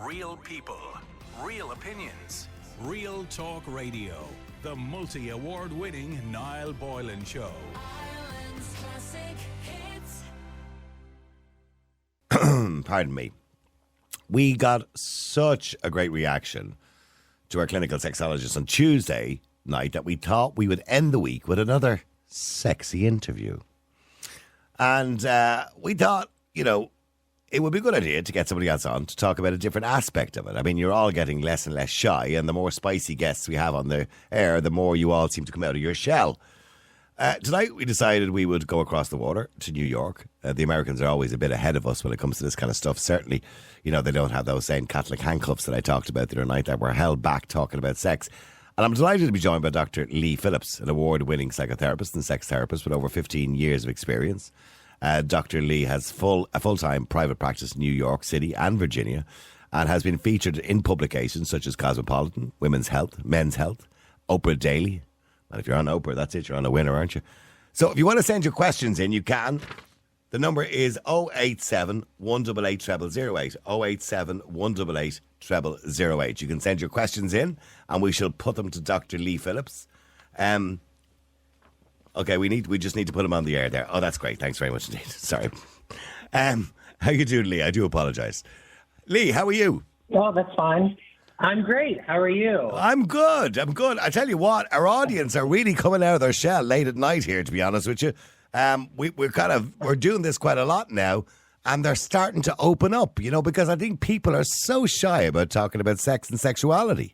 Real people, real opinions, Real Talk Radio. The multi-award-winning Niall Boylan Show. Ireland's classic hits. Pardon me. We got such a great reaction to our clinical sexologist on Tuesday night that we thought we would end the week with another sexy interview. And we thought, it would be a good idea to get somebody else on to talk about a different aspect of it. I mean, you're all getting less and less shy, and the more spicy guests we have on the air, the more you all seem to come out of your shell. Tonight, we decided we would go across the water to New York. The Americans are always a bit ahead of us when it comes to this kind of stuff. Certainly, they don't have those same Catholic handcuffs that I talked about the other night that were held back talking about sex. And I'm delighted to be joined by Dr. Lee Phillips, an award-winning psychotherapist and sex therapist with over 15 years of experience. Dr. Lee has a full-time private practice in New York City and Virginia and has been featured in publications such as Cosmopolitan, Women's Health, Men's Health, Oprah Daily. And if you're on Oprah, that's it. You're on a winner, aren't you? So if you want to send your questions in, you can. The number is 087 188 0008. 087 188 0008. You can send your questions in and we shall put them to Dr. Lee Phillips. Okay, we just need to put him on the air there. Oh, that's great. Thanks very much indeed. Sorry. How you doing, Lee? I do apologise. Lee, how are you? Oh, that's fine. I'm great. How are you? I'm good. I tell you what, our audience are really coming out of their shell late at night here, to be honest with you. We're doing this quite a lot now, and they're starting to open up, because I think people are so shy about talking about sex and sexuality.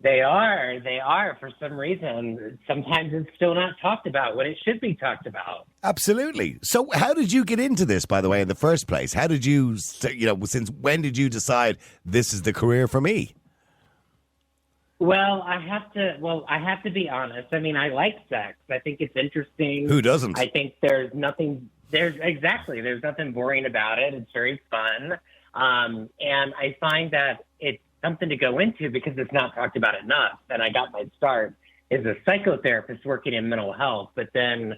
They are for some reason. Sometimes it's still not talked about when it should be talked about. Absolutely. So how did you get into this, by the way, in the first place? How did you, since when did you decide this is the career for me? Well, I have to be honest. I mean, I like sex. I think it's interesting. Who doesn't? I think there's nothing boring about it. It's very fun. And I find that it's something to go into because it's not talked about enough. And I got my start as a psychotherapist working in mental health, but then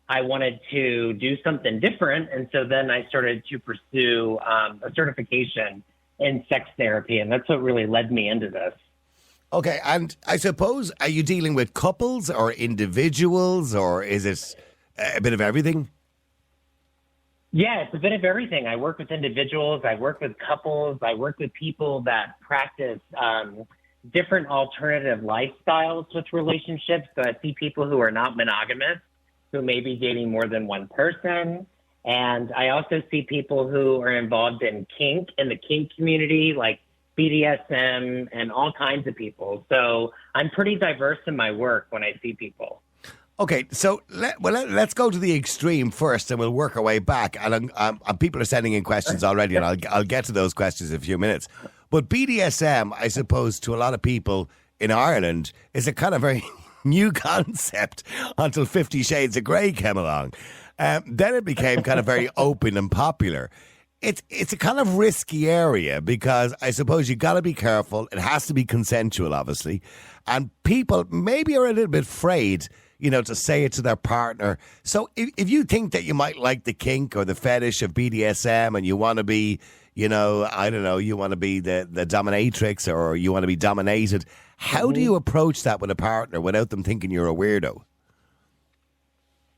I wanted to do something different. And so then I started to pursue a certification in sex therapy. And that's what really led me into this. Okay. And I suppose, are you dealing with couples or individuals, or is it a bit of everything? Yeah, it's a bit of everything. I work with individuals. I work with couples. I work with people that practice different alternative lifestyles with relationships. So I see people who are not monogamous, who may be dating more than one person. And I also see people who are involved in kink, in the kink community, like BDSM and all kinds of people. So I'm pretty diverse in my work when I see people. Okay, so let's go to the extreme first, and we'll work our way back. And people are sending in questions already, and I'll get to those questions in a few minutes. But BDSM, I suppose, to a lot of people in Ireland, is a kind of very new concept until 50 Shades of Grey came along. Then it became kind of very open and popular. It's a kind of risky area because I suppose you got to be careful. It has to be consensual, obviously, and people maybe are a little bit afraid, to say it to their partner. So if you think that you might like the kink or the fetish of BDSM and you want to be, you want to be the dominatrix or you want to be dominated, how do you approach that with a partner without them thinking you're a weirdo?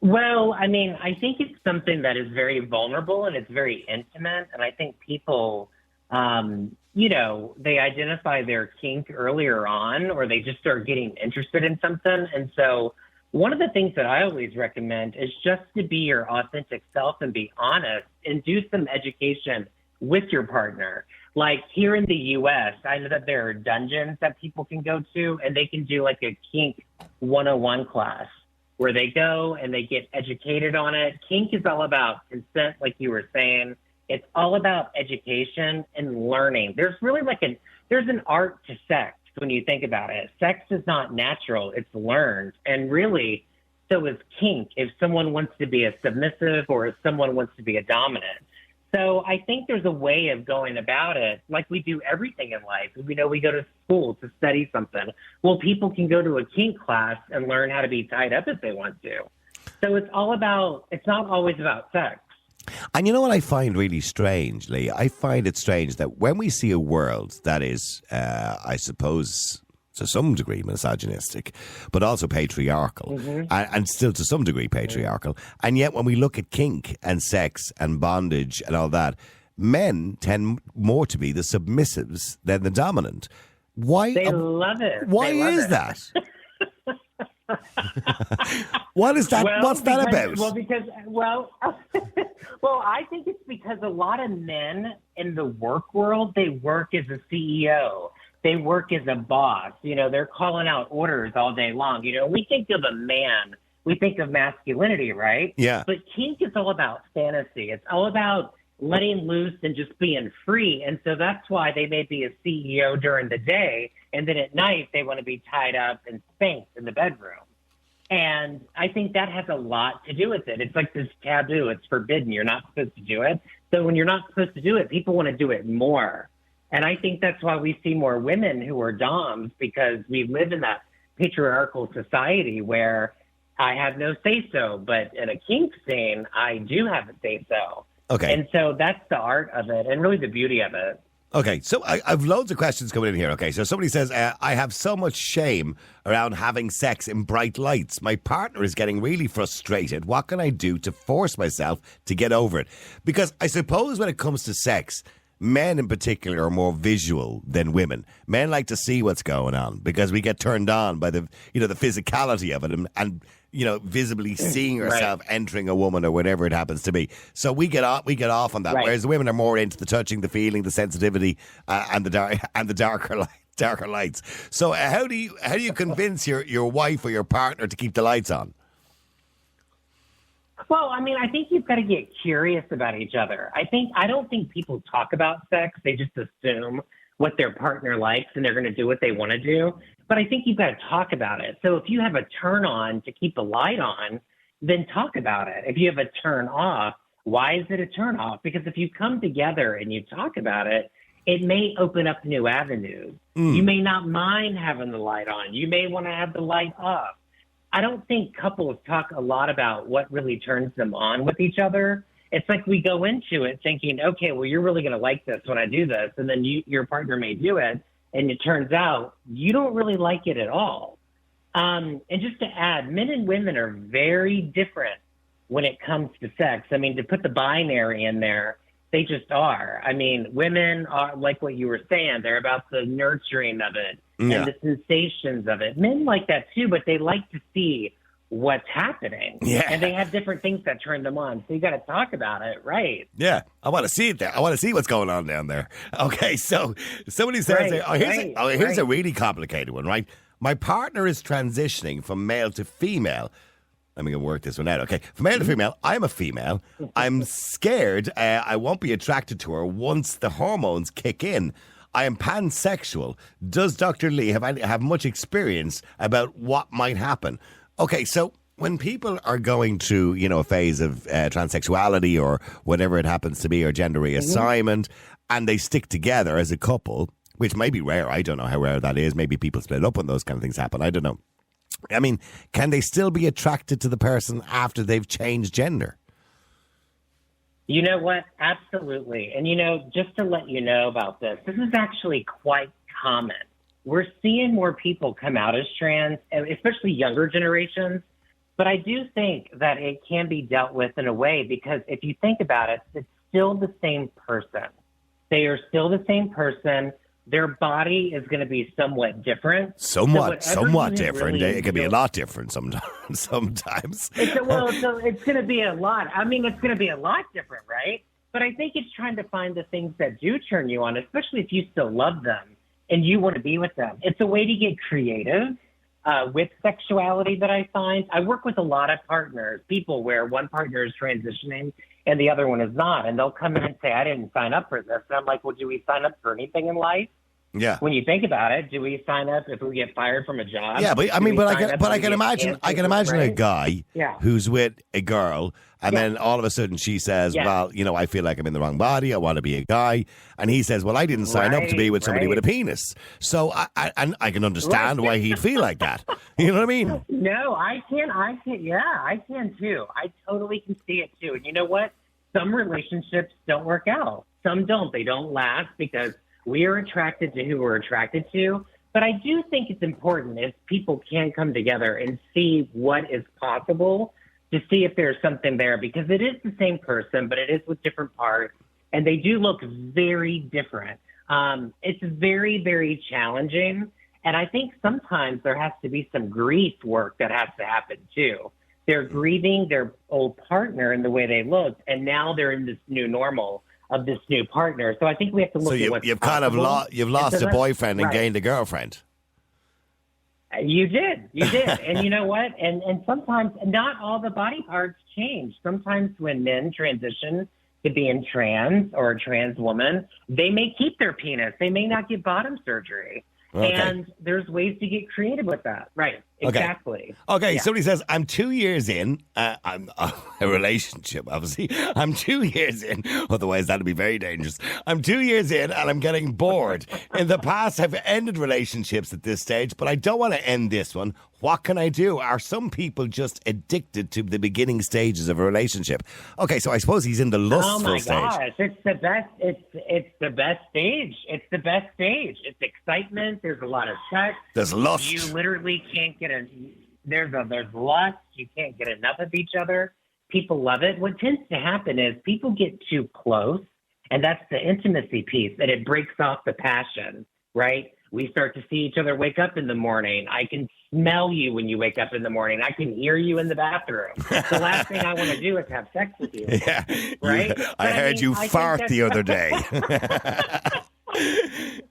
Well, I mean, I think it's something that is very vulnerable and it's very intimate. And I think people, they identify their kink earlier on, or they just start getting interested in something. And so one of the things that I always recommend is just to be your authentic self and be honest and do some education with your partner. Like here in the U.S., I know that there are dungeons that people can go to, and they can do like a kink 101 class where they go and they get educated on it. Kink is all about consent, like you were saying. It's all about education and learning. There's really there's an art to sex. When you think about it, sex is not natural, it's learned. And really, so is kink if someone wants to be a submissive or if someone wants to be a dominant. So I think there's a way of going about it like we do everything in life. We go to school to study something. Well, people can go to a kink class and learn how to be tied up if they want to. So it's not always about sex. And you know what I find really strange, Lee? I find it strange that when we see a world that is, I suppose, to some degree misogynistic, but also patriarchal, and still to some degree patriarchal, and yet when we look at kink and sex and bondage and all that, men tend more to be the submissives than the dominant. Why? They love it. Why They love is it. that? What is that? What's that about? Well, I think it's because a lot of men in the work world, they work as a CEO. They work as a boss. You know, they're calling out orders all day long. You know, we think of a man, we think of masculinity, right? Yeah. But kink is all about fantasy. It's all about letting loose and just being free. And so that's why they may be a CEO during the day, and then at night they want to be tied up and spanked in the bedroom. And I think that has a lot to do with it. It's like this taboo. It's forbidden. You're not supposed to do it. So when you're not supposed to do it, people want to do it more. And I think that's why we see more women who are doms, because we live in that patriarchal society where I have no say-so, but in a kink scene, I do have a say-so. Okay. And so that's the art of it and really the beauty of it. Okay, so I've loads of questions coming in here. Okay, so somebody says, I have so much shame around having sex in bright lights. My partner is getting really frustrated. What can I do to force myself to get over it? Because I suppose when it comes to sex, men in particular are more visual than women. Men like to see what's going on because we get turned on by the physicality of it and visibly seeing ourselves entering a woman or whatever it happens to be. So we get off on that. Right. Whereas the women are more into the touching, the feeling, the sensitivity, and the darker lights. So how do you convince your wife or your partner to keep the lights on? Well, I mean, I think you've got to get curious about each other. I don't think people talk about sex. They just assume what their partner likes and they're going to do what they want to do. But I think you've got to talk about it. So if you have a turn on to keep the light on, then talk about it. If you have a turn off, why is it a turn off? Because if you come together and you talk about it, it may open up new avenues. You may not mind having the light on. You may want to have the light off. I don't think couples talk a lot about what really turns them on with each other. It's like we go into it thinking, okay, well, you're really going to like this when I do this. And then your partner may do it. And it turns out you don't really like it at all. And just to add, men and women are very different when it comes to sex. I mean, to put the binary in there, they just are. I mean, women are like what you were saying. They're about the nurturing of it and the sensations of it. Men like that too, but they like to see what's happening. Yeah. And they have different things that turn them on. So you got to talk about it, right? Yeah, I want to see it there. I want to see what's going on down there. Okay, so somebody says, here's a really complicated one, right? My partner is transitioning from male to female. Let me work this one out. Okay, from male to female, I'm a female. I'm scared I won't be attracted to her once the hormones kick in. I am pansexual. Does Dr. Lee have much experience about what might happen? Okay, so when people are going through, a phase of transsexuality or whatever it happens to be, or gender reassignment, and they stick together as a couple, which may be rare. I don't know how rare that is. Maybe people split up when those kind of things happen. I don't know. I mean, can they still be attracted to the person after they've changed gender? You know what? Absolutely. And, just to let you know about this is actually quite common. We're seeing more people come out as trans, especially younger generations. But I do think that it can be dealt with in a way, because if you think about it, it's still the same person. They are still the same person. Their body is going to be somewhat different. Somewhat different. Really It can be a lot different sometimes. So it's going to be a lot. I mean, it's going to be a lot different, right? But I think it's trying to find the things that do turn you on, especially if you still love them and you want to be with them. It's a way to get creative with sexuality that I find. I work with a lot of people where one partner is transitioning and the other one is not. And they'll come in and say, I didn't sign up for this. And I'm like, well, do we sign up for anything in life? Yeah. When you think about it, do we sign up if we get fired from a job? Yeah, but I can imagine a guy who's with a girl, and then all of a sudden she says, well, I feel like I'm in the wrong body. I want to be a guy. And he says, well, I didn't sign up to be with somebody with a penis. So I can understand why he'd feel like that. You know what I mean? No, I can. Yeah, I can too. I totally can see it too. And you know what? some relationships don't work out. Some don't. They don't last because we are attracted to who we're attracted to. But I do think it's important if people can come together and see what is possible to see if there's something there, because it is the same person, but it is with different parts, and they do look very different. It's very, very challenging. And I think sometimes there has to be some grief work that has to happen too. They're grieving their old partner and the way they looked, and now they're in this new normal of this new partner. So I think we have to look at what's you've kind of possible. lost a boyfriend and right. gained a girlfriend. You did. And you know what? And sometimes not all the body parts change. Sometimes when men transition to being trans or a trans woman, they may keep their penis. They may not get bottom surgery. Okay. And there's ways to get creative with that. Right. Exactly. Okay. Yeah. Somebody says, I'm 2 years in. I'm a relationship, obviously. I'm 2 years in. Otherwise, that'd be very dangerous. I'm 2 years in and I'm getting bored. In the past, I've ended relationships at this stage, but I don't want to end this one. What can I do? Are some people just addicted to the beginning stages of a relationship? Okay, so I suppose he's in the lustful stage. Oh my gosh, it's the best. It's the best stage. It's the best stage. It's excitement. There's a lot of sex. There's lust. You literally can't get there's lust. You can't get enough of each other. People love it. What tends to happen is people get too close, and that's the intimacy piece, and it breaks off the passion, right? We start to see each other wake up in the morning. I can smell you when you wake up in the morning. I can hear you in the bathroom. The last thing I want to do is have sex with you. Yeah, right? I heard you fart the other day.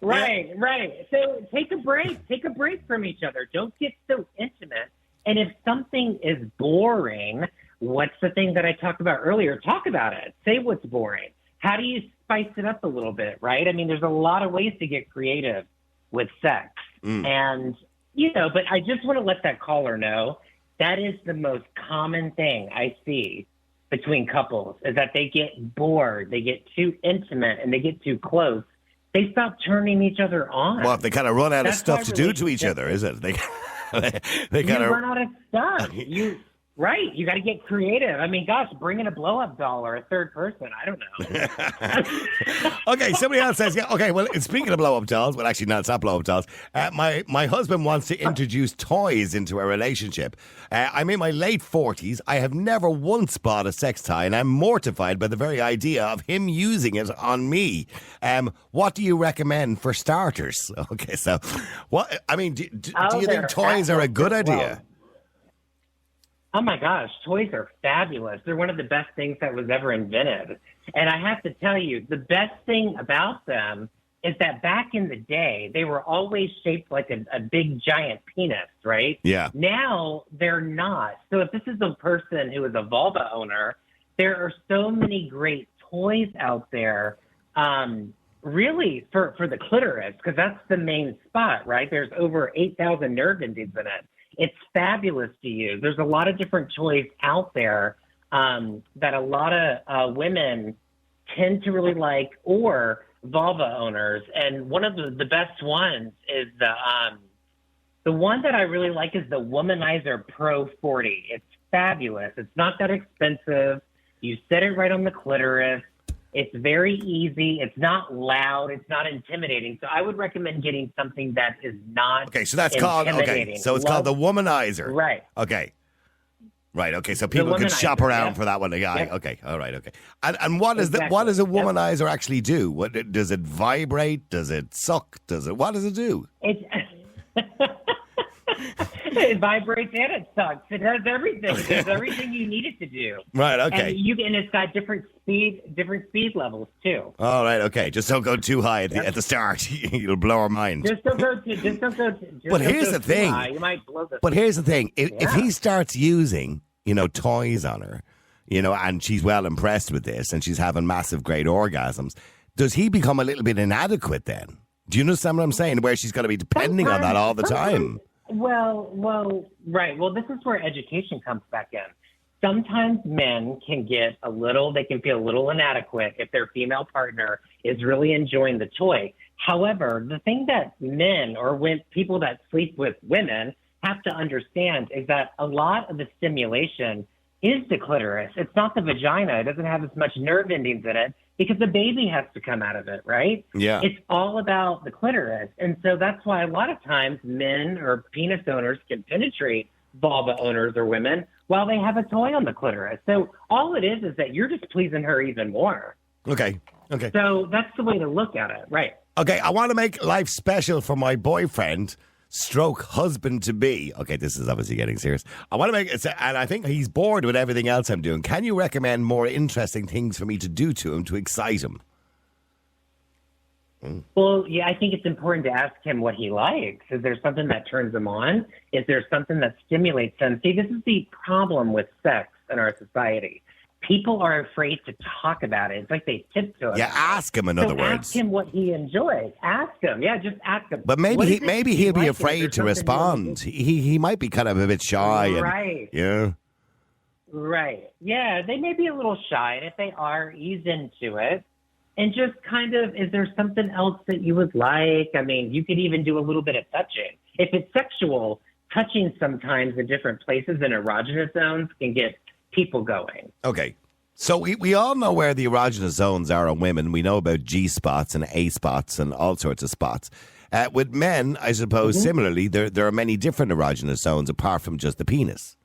Right. So take a break. Take a break from each other. Don't get so intimate. And if something is boring, what's the thing that I talked about earlier? Talk about it. Say what's boring. How do you spice it up a little bit, right? I mean, there's a lot of ways to get creative with sex. And, but I just want to let that caller know that is the most common thing I see between couples is that they get bored, they get too intimate, and they get too close. They stop turning each other on. Well, if they kind of run out of That's stuff why to do to each other, is it? They kind you of run out of stuff. Right. You got to get creative. I mean, gosh, bring in a blow-up doll or a third person. I don't know. Okay, somebody else says, yeah, okay, well, speaking of blow-up dolls, well, actually, no, it's not blow-up dolls. My husband wants to introduce toys into a relationship. I'm in my late 40s. I have never once bought a sex toy, and I'm mortified by the very idea of him using it on me. What do you recommend for starters? Okay, so, what? I mean, do you think toys are a good idea? Oh my gosh, toys are fabulous. They're one of the best things that was ever invented. And I have to tell you, the best thing about them is that back in the day, they were always shaped like a big giant penis, right? Yeah. Now they're not. So if this is a person who is a vulva owner, there are so many great toys out there, really for the clitoris, because that's the main spot, right? There's over 8,000 nerve endings in it. It's fabulous to use. There's a lot of different toys out there that a lot of women tend to really like, or vulva owners. And one of the best ones is the one that I really like is the Womanizer Pro 40. It's fabulous. It's not that expensive. You set it right on the clitoris. It's very easy. It's not loud. It's not intimidating. So I would recommend getting something that is not Okay, so that's called, okay, so it's called the Womanizer. Right. Okay. Right, okay, so people can shop around for that one. Yeah, Yep. okay, all right, okay. And what is Exactly. what does a Womanizer actually do? What does it vibrate? Does it suck? What does it do? It vibrates and it sucks. It does everything. It does everything you need it to do. Right, okay. And it's got different speed levels too. All right, okay. Just don't go too high at the start. You'll blow our mind. Just don't go too. But here's the thing. High. You might blow the. But here's the thing. If he starts using, toys on her, and she's well impressed with this and she's having massive great orgasms, does he become a little bit inadequate then? Do you understand what I'm saying? Where she's going to be depending on that all the time. Well, right. Well, this is where education comes back in. Sometimes men can they can feel a little inadequate if their female partner is really enjoying the toy. However, the thing that men or people that sleep with women have to understand is that a lot of the stimulation is the clitoris. It's not the vagina. It doesn't have as much nerve endings in it because the baby has to come out of it, right? Yeah. It's all about the clitoris. And so that's why a lot of times men or penis owners can penetrate vulva owners or women while they have a toy on the clitoris. So all it is that you're just pleasing her even more. Okay. So that's the way to look at it, right? Okay, I want to make life special for my boyfriend, stroke husband to be. Okay, this is obviously getting serious. I want to make it, and I think he's bored with everything else I'm doing. Can you recommend more interesting things for me to do to him to excite him? Well, yeah, I think it's important to ask him what he likes. Is there something that turns him on? Is there something that stimulates him? See, this is the problem with sex in our society. People are afraid to talk about it. It's like they tiptoe. Yeah, ask him, in other words. Ask him what he enjoys. Ask him. Yeah, just ask him. But What is it maybe you he'll be like? Is afraid there to something respond. He might be kind of a bit shy. Right. Yeah. Right. Yeah, they may be a little shy, and if they are, ease into it. And just kind of, is there something else that you would like? I mean, you could even do a little bit of touching. If it's sexual, touching sometimes in different places and erogenous zones can get people going. Okay. So we all know where the erogenous zones are on women. We know about G spots and A spots and all sorts of spots. With men, I suppose, similarly, there are many different erogenous zones apart from just the penis.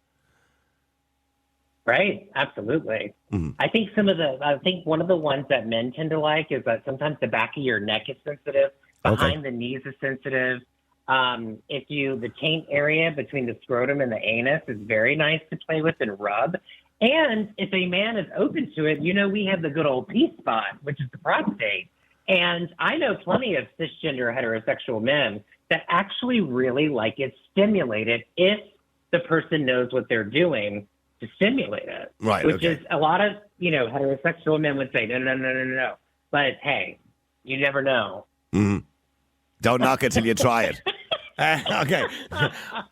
Right, absolutely. Mm-hmm. I think one of the ones that men tend to like is that sometimes the back of your neck is sensitive, behind the knees is sensitive. The taint area between the scrotum and the anus is very nice to play with and rub. And if a man is open to it, we have the good old P spot, which is the prostate. And I know plenty of cisgender heterosexual men that actually really like it stimulated if the person knows what they're doing to stimulate it. Right. Which is a lot of, heterosexual men would say, no. But hey, you never know. Mm-hmm. Don't knock it till you try it. Okay.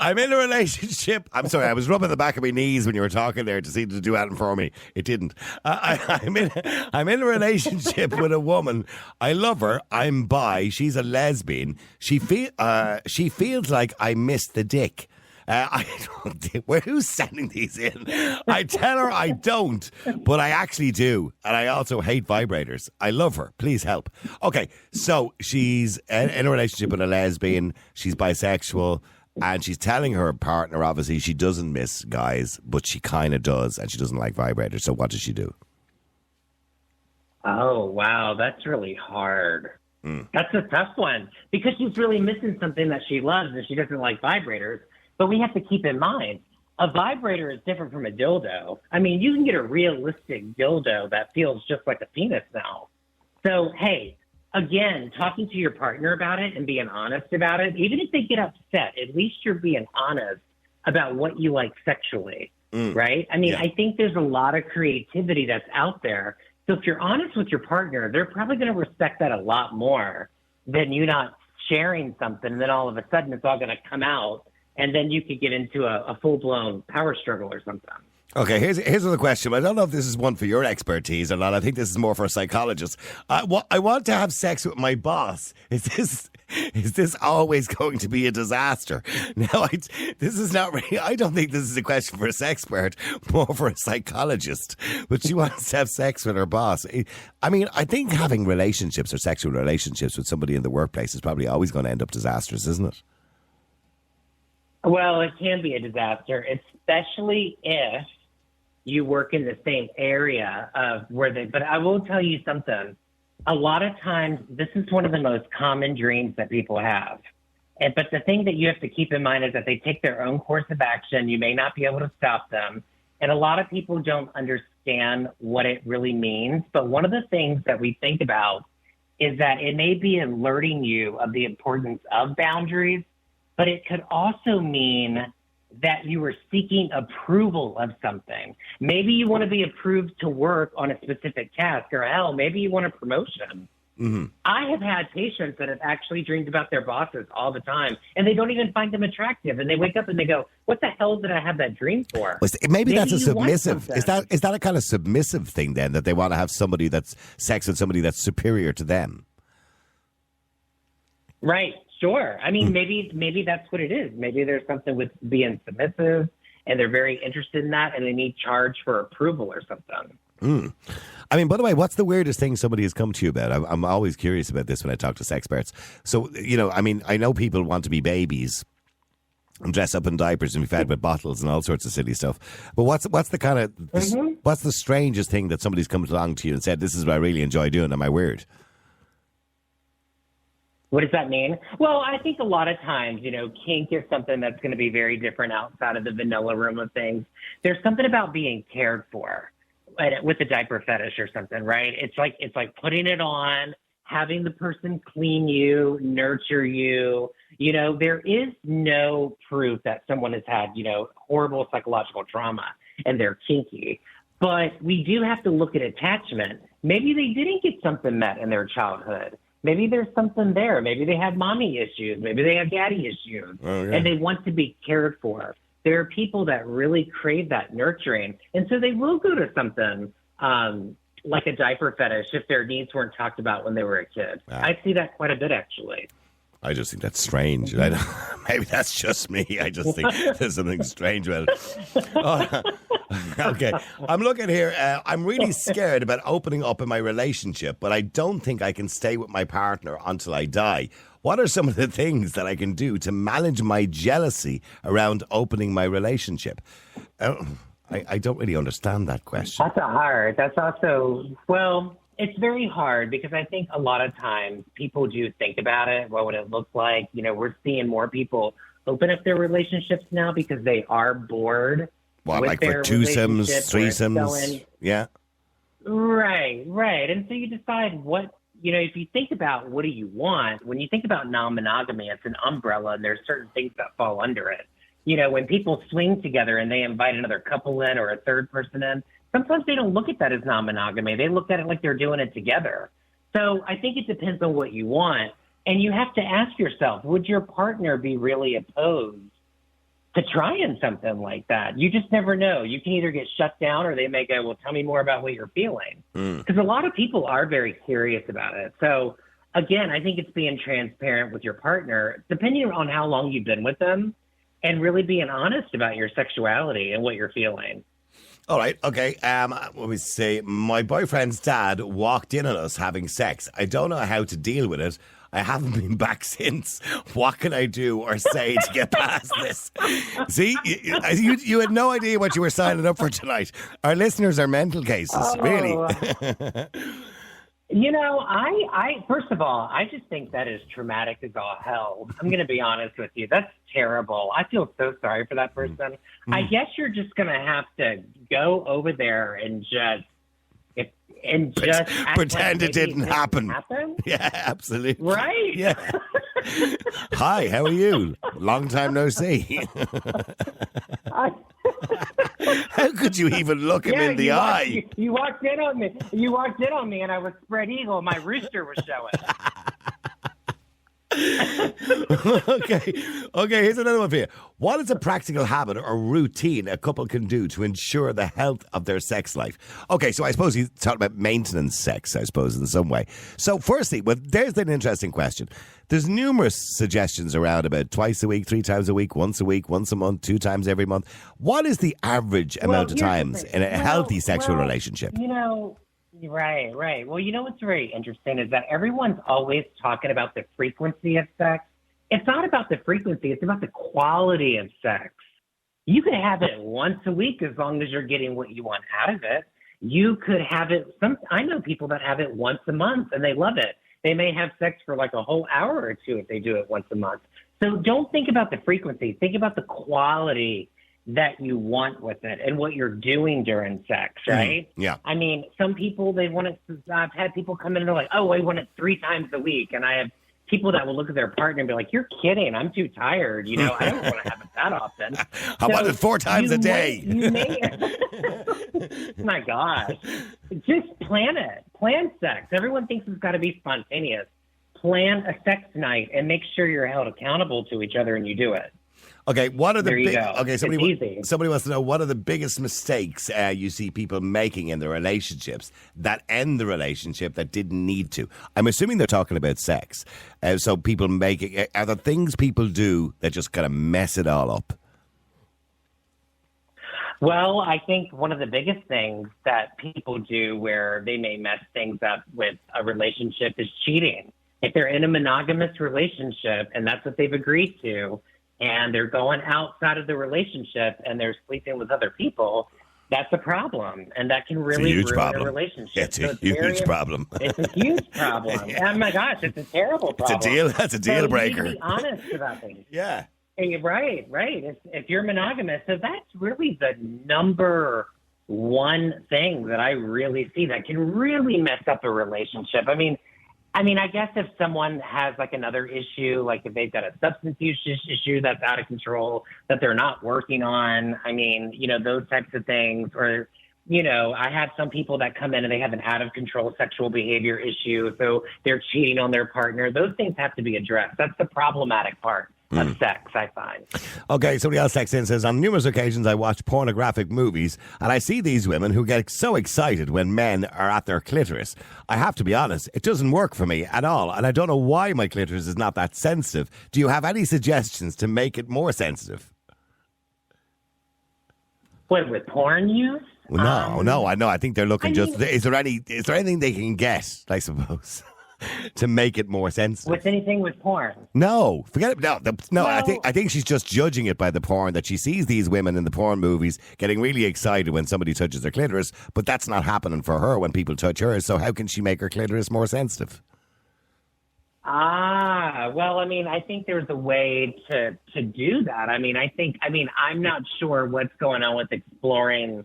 I'm in a relationship. I'm sorry, I was rubbing the back of my knees when you were talking there to see to do anything for me. It didn't. I'm in a relationship with a woman. I love her. I'm bi. She's a lesbian. She feels like I missed the dick. Who's sending these in? I tell her I don't, but I actually do. And I also hate vibrators. I love her. Please help. Okay, so she's in a relationship with a lesbian. She's bisexual. And she's telling her partner, obviously, she doesn't miss guys, but she kind of does. And she doesn't like vibrators. So what does she do? Oh, wow. That's really hard. That's a tough one because she's really missing something that she loves and she doesn't like vibrators. But we have to keep in mind, a vibrator is different from a dildo. I mean, you can get a realistic dildo that feels just like a penis now. So, hey, again, talking to your partner about it and being honest about it, even if they get upset, at least you're being honest about what you like sexually, right? I mean, I think there's a lot of creativity that's out there. So if you're honest with your partner, they're probably going to respect that a lot more than you not sharing something and then all of a sudden it's all going to come out. And then you could get into a full-blown power struggle or something. Okay, here's another question. I don't know if this is one for your expertise or not. I think this is more for a psychologist. I want to have sex with my boss. Is this always going to be a disaster? Now, this is not really. I don't think this is a question for a sex expert, more for a psychologist. But she wants to have sex with her boss. I mean, I think having relationships or sexual relationships with somebody in the workplace is probably always going to end up disastrous, isn't it? Well, it can be a disaster, especially if you work in the same area of where but I will tell you something. A lot of times, this is one of the most common dreams that people have. But the thing that you have to keep in mind is that they take their own course of action. You may not be able to stop them. And a lot of people don't understand what it really means. But one of the things that we think about is that it may be alerting you of the importance of boundaries, but it could also mean that you are seeking approval of something. Maybe you want to be approved to work on a specific task, or hell, maybe you want a promotion. Mm-hmm. I have had patients that have actually dreamed about their bosses all the time, and they don't even find them attractive. And they wake up and they go, "What the hell did I have that dream for?" Maybe that's a submissive. Is that a kind of submissive thing then, that they want to have somebody that's sex with somebody that's superior to them? Right. Sure. I mean, maybe that's what it is. Maybe there's something with being submissive. and they're very interested in that, and they need charge for approval or something. I mean, by the way, what's the weirdest thing somebody has come to you about? I'm always curious about this when I talk to sex experts. So, I mean, I know people want to be babies and dress up in diapers and be fed with bottles and all sorts of silly stuff. But what's the kind of, what's the strangest thing that somebody's come along to you and said, this is what I really enjoy doing? Am I weird? What does that mean? Well, I think a lot of times, kink is something that's going to be very different outside of the vanilla room of things. There's something about being cared for with the diaper fetish or something, right? It's like putting it on, having the person clean you, nurture you. There is no proof that someone has had, horrible psychological trauma and they're kinky. But we do have to look at attachment. Maybe they didn't get something met in their childhood. Maybe there's something there. Maybe they have mommy issues. Maybe they have daddy issues. Oh, yeah. And they want to be cared for. There are people that really crave that nurturing. And so they will go to something like a diaper fetish if their needs weren't talked about when they were a kid. I see that quite a bit, actually. I just think that's strange. Maybe that's just me. I just think there's something strange about it. Oh, okay. I'm looking here. I'm really scared about opening up in my relationship, but I don't think I can stay with my partner until I die. What are some of the things that I can do to manage my jealousy around opening my relationship? I don't really understand that question. That's also, well, it's very hard because I think a lot of times people do think about it. What would it look like? We're seeing more people open up their relationships now because they are bored. What, with like their for twosomes, relationship where it's threesomes? Yeah. Right. And so you decide what, if you think about what do you want, when you think about non-monogamy, it's an umbrella and there's certain things that fall under it. When people swing together and they invite another couple in or a third person in, sometimes they don't look at that as non-monogamy. They look at it like they're doing it together. So I think it depends on what you want. And you have to ask yourself, would your partner be really opposed to trying something like that? You just never know. You can either get shut down or they may go, well, tell me more about what you're feeling. Because a lot of people are very serious about it. So, again, I think it's being transparent with your partner, depending on how long you've been with them, and really being honest about your sexuality and what you're feeling. All right, okay. Let me see. My boyfriend's dad walked in on us having sex. I don't know how to deal with it. I haven't been back since. What can I do or say to get past this? See, you had no idea what you were signing up for tonight. Our listeners are mental cases, really. I first of all, I just think that is traumatic as all hell. I'm going to be honest with you. That's terrible. I feel so sorry for that person. I guess you're just going to have to go over there and just pretend it didn't happen. Yeah, absolutely. Right? Yeah. Hi, how are you? Long time no see. How could you even look him in the eye? You walked in on me. You walked in on me, and I was spread eagle. My rooster was showing. Okay, here's another one for you. What is a practical habit or routine a couple can do to ensure the health of their sex life? Okay, so I suppose he's talking about maintenance sex, I suppose, in some way. So firstly, there's an interesting question. There's numerous suggestions around about twice a week, 3 times a week, once a month, 2 times every month. What is the average amount of times in a healthy sexual relationship? Right. Well, what's very interesting is that everyone's always talking about the frequency of sex. It's not about the frequency. It's about the quality of sex. You could have it once a week as long as you're getting what you want out of it. You could have it. I know people that have it once a month and they love it. They may have sex for like a whole hour or two if they do it once a month. So don't think about the frequency. Think about the quality that you want with it and what you're doing during sex, right? Yeah. I mean, some people, they want it. I've had people come in and they're like, oh, I want it 3 times a week. And I have people that will look at their partner and be like, you're kidding. I'm too tired. I don't want to have it that often. I want it 4 times a day. My gosh. Just plan it. Plan sex. Everyone thinks it's got to be spontaneous. Plan a sex night and make sure you're held accountable to each other and you do it. Okay, what are the there you go. Okay, somebody wants to know what are the biggest mistakes you see people making in their relationships that end the relationship that didn't need to. I'm assuming they're talking about sex. So people are there things people do that just kind of mess it all up? Well, I think one of the biggest things that people do where they may mess things up with a relationship is cheating. If they're in a monogamous relationship and that's what they've agreed to, and they're going outside of the relationship and they're sleeping with other people, that's a problem. And that can really huge ruin problem. a relationship. Yeah, it's a So huge problem. It's a huge problem. Yeah. Oh my gosh, it's a terrible It's problem. a deal. That's a deal So breaker. You need to be honest about things. Yeah. Hey, right. If you're monogamous, so that's really the number one thing that I really see that can really mess up a relationship. I mean, I guess if someone has like another issue, like if they've got a substance use issue that's out of control that they're not working on, those types of things, or I have some people that come in and they have an out of control sexual behavior issue, so they're cheating on their partner. Those things have to be addressed. That's the problematic part of sex, I find. Okay, somebody else texts in and says, on numerous occasions I watch pornographic movies and I see these women who get so excited when men are at their clitoris. I have to be honest, it doesn't work for me at all, and I don't know why my clitoris is not that sensitive. Do you have any suggestions to make it more sensitive? What, with porn use? Well, no, I know. I think they're looking is there anything they can get, I suppose, to make it more sensitive? With anything with porn? No, forget it. No. Well- I think she's just judging it by the porn, that she sees these women in the porn movies getting really excited when somebody touches their clitoris, but that's not happening for her when people touch hers. So how can she make her clitoris more sensitive? Well, I think there's a way to do that. I'm not sure what's going on with exploring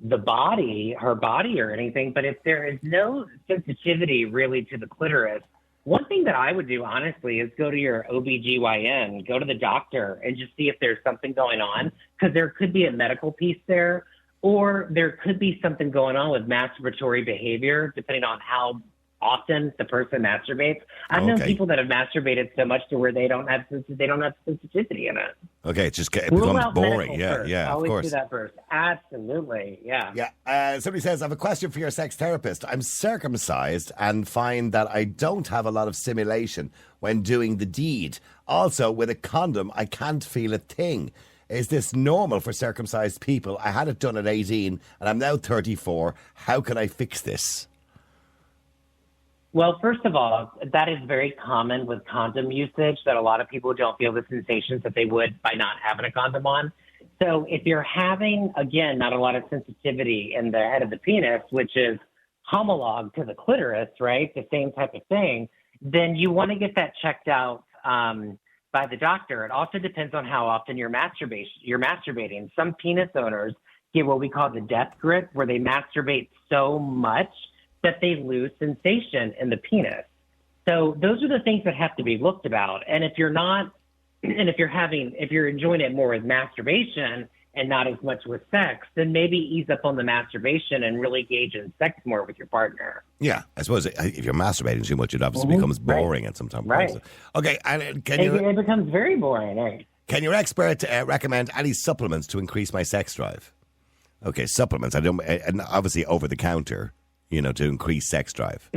her body or anything, but if there is no sensitivity really to the clitoris, one thing that I would do, honestly, is go to your OBGYN, go to the doctor and just see if there's something going on, because there could be a medical piece there, or there could be something going on with masturbatory behavior, depending on how often the person masturbates. I've known people that have masturbated so much to where they don't have sensitivity in it. Okay, it Rule becomes out boring. medical first. Yeah, of Always course. do that first. Absolutely, yeah. Yeah. Somebody says, I have a question for your sex therapist. I'm circumcised and find that I don't have a lot of simulation when doing the deed. Also, with a condom, I can't feel a thing. Is this normal for circumcised people? I had it done at 18 and I'm now 34. How can I fix this? Well, first of all, that is very common with condom usage, that a lot of people don't feel the sensations that they would by not having a condom on. So if you're having, again, not a lot of sensitivity in the head of the penis, which is homolog to the clitoris, right, the same type of thing, then you want to get that checked out by the doctor. It also depends on how often you're masturbating. Some penis owners get what we call the death grip, where they masturbate so much that they lose sensation in the penis. So those are the things that have to be looked about. And if you're enjoying it more with masturbation and not as much with sex, then maybe ease up on the masturbation and really engage in sex more with your partner. Yeah, I suppose if you're masturbating too much, it obviously becomes boring at some time. Right. Okay, and It becomes very boring, right? Can your expert recommend any supplements to increase my sex drive? Okay, supplements. And obviously over the counter, to increase sex drive.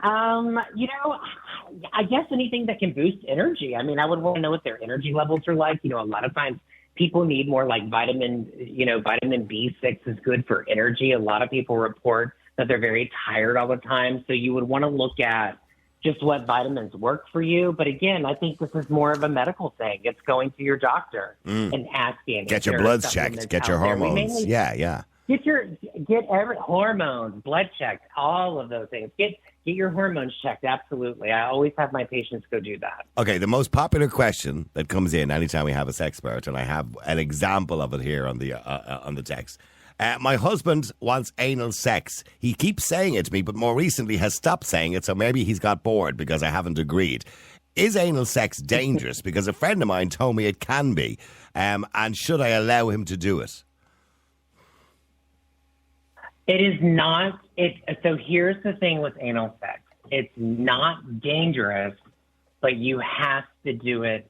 I guess anything that can boost energy. I would want to know what their energy levels are like. A lot of times people need more like vitamin B6 is good for energy. A lot of people report that they're very tired all the time. So you would want to look at just what vitamins work for you. But again, I think this is more of a medical thing. It's going to your doctor and asking. Get your bloods checked. Get your hormones. Yeah. Get every hormones, blood checked, all of those things. Get your hormones checked. Absolutely. I always have my patients go do that. Okay, the most popular question that comes in anytime we have a sexpert, and I have an example of it here on the text. My husband wants anal sex. He keeps saying it to me, but more recently has stopped saying it, so maybe he's got bored because I haven't agreed. Is anal sex dangerous? Because a friend of mine told me it can be. And should I allow him to do it? It is not. So here's the thing with anal sex. It's not dangerous, but you have to do it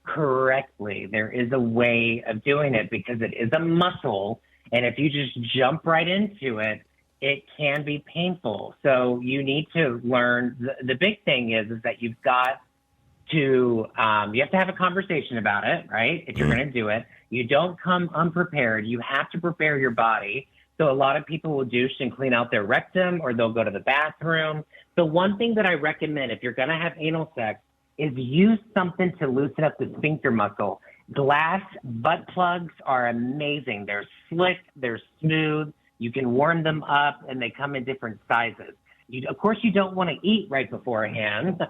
correctly. There is a way of doing it because it is a muscle. And if you just jump right into it, it can be painful. So you need to learn. The big thing is that you've got you have to have a conversation about it, right? If you're going to do it, you don't come unprepared. You have to prepare your body. So a lot of people will douche and clean out their rectum, or they'll go to the bathroom. The one thing that I recommend if you're going to have anal sex is use something to loosen up the sphincter muscle. Glass butt plugs are amazing. They're slick, they're smooth. You can warm them up, and they come in different sizes. Of course, you don't want to eat right beforehand.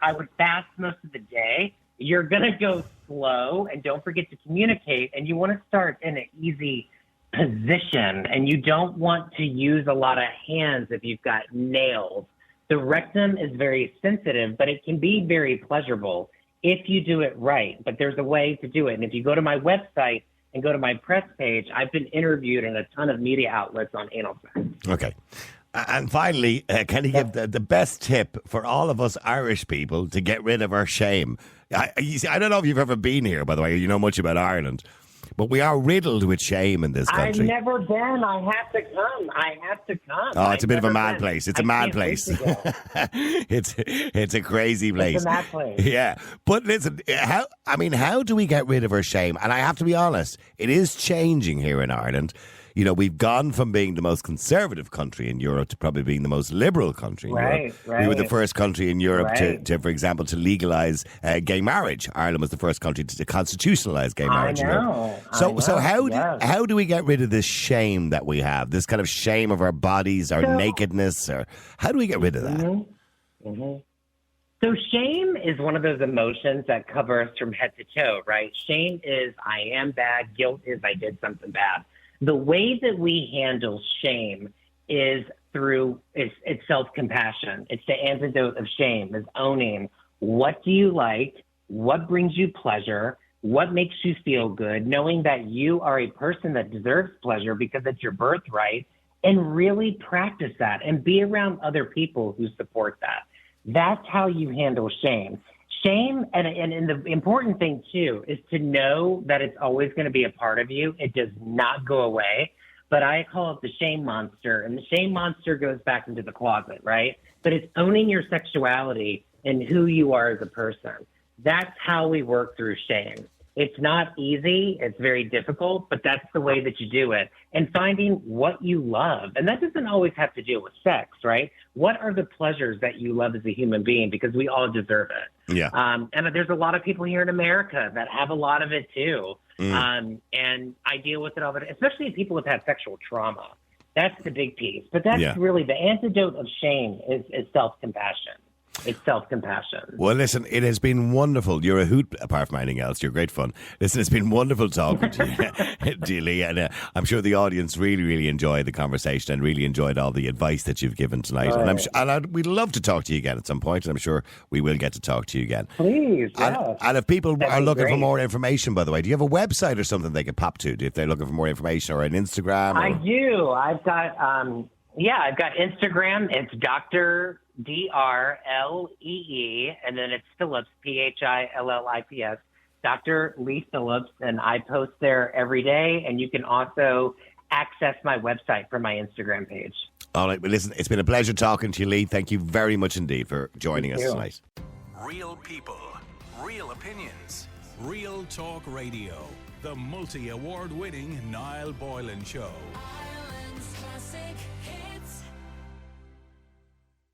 I would fast most of the day. You're going to go slow, and don't forget to communicate. And you want to start in an easy position, and you don't want to use a lot of hands if you've got nails. The rectum is very sensitive, but it can be very pleasurable if you do it right. But there's a way to do it. And if you go to my website and go to my press page, I've been interviewed in a ton of media outlets on anal sex. Okay. And finally, can you give the best tip for all of us Irish people to get rid of our shame? You see, I don't know if you've ever been here, by the way, you know much about Ireland, but we are riddled with shame in this country. I've never been. I have to come. Oh, it's a bit of a mad place. It's a mad place. It's a crazy place. It's a mad place. Yeah. But listen, how do we get rid of our shame? And I have to be honest, it is changing here in Ireland. You know, we've gone from being the most conservative country in Europe to probably being the most liberal country in Europe. Right. We were the first country in Europe to, for example, to legalise gay marriage. Ireland was the first country to constitutionalise gay marriage in Europe. So how do we get rid of this shame that we have? This kind of shame of our bodies, our nakedness, or how do we get rid of that? So shame is one of those emotions that cover us from head to toe, right? Shame is I am bad. Guilt is I did something bad. The way that we handle shame is through it's self-compassion. It's the antidote of shame, is owning what do you like, what brings you pleasure, what makes you feel good, knowing that you are a person that deserves pleasure because it's your birthright, and really practice that and be around other people who support that. That's how you handle shame. Shame, and the important thing, too, is to know that it's always going to be a part of you. It does not go away. But I call it the shame monster. And the shame monster goes back into the closet, right? But it's owning your sexuality and who you are as a person. That's how we work through shame. It's not easy. It's very difficult, but that's the way that you do it. And finding what you love. And that doesn't always have to do with sex, right? What are the pleasures that you love as a human being? Because we all deserve it. Yeah. And there's a lot of people here in America that have a lot of it too. And I deal with it all the time, especially people who've had sexual trauma. That's the big piece. But that's really the antidote of shame is self-compassion. It's self-compassion. Well, listen, it has been wonderful. You're a hoot, apart from anything else. You're great fun. Listen, it's been wonderful talking to you, Julie, and I'm sure the audience really, really enjoyed the conversation and really enjoyed all the advice that you've given tonight. Right. And we'd love to talk to you again at some point, and I'm sure we will get to talk to you again. Please, yes. And if people are looking for more information, by the way, do you have a website or something they could pop to if they're looking for more information, or an Instagram? I do. I've got Instagram. It's Dr. DRLEE, and then it's Phillips, PHILLIPS, Dr. Lee Phillips, and I post there every day, and you can also access my website from my Instagram page. All right, well, listen, it's been a pleasure talking to you, Lee. Thank you very much indeed for joining us tonight. Real people, real opinions, real talk radio. The multi-award winning Niall Boylan Show.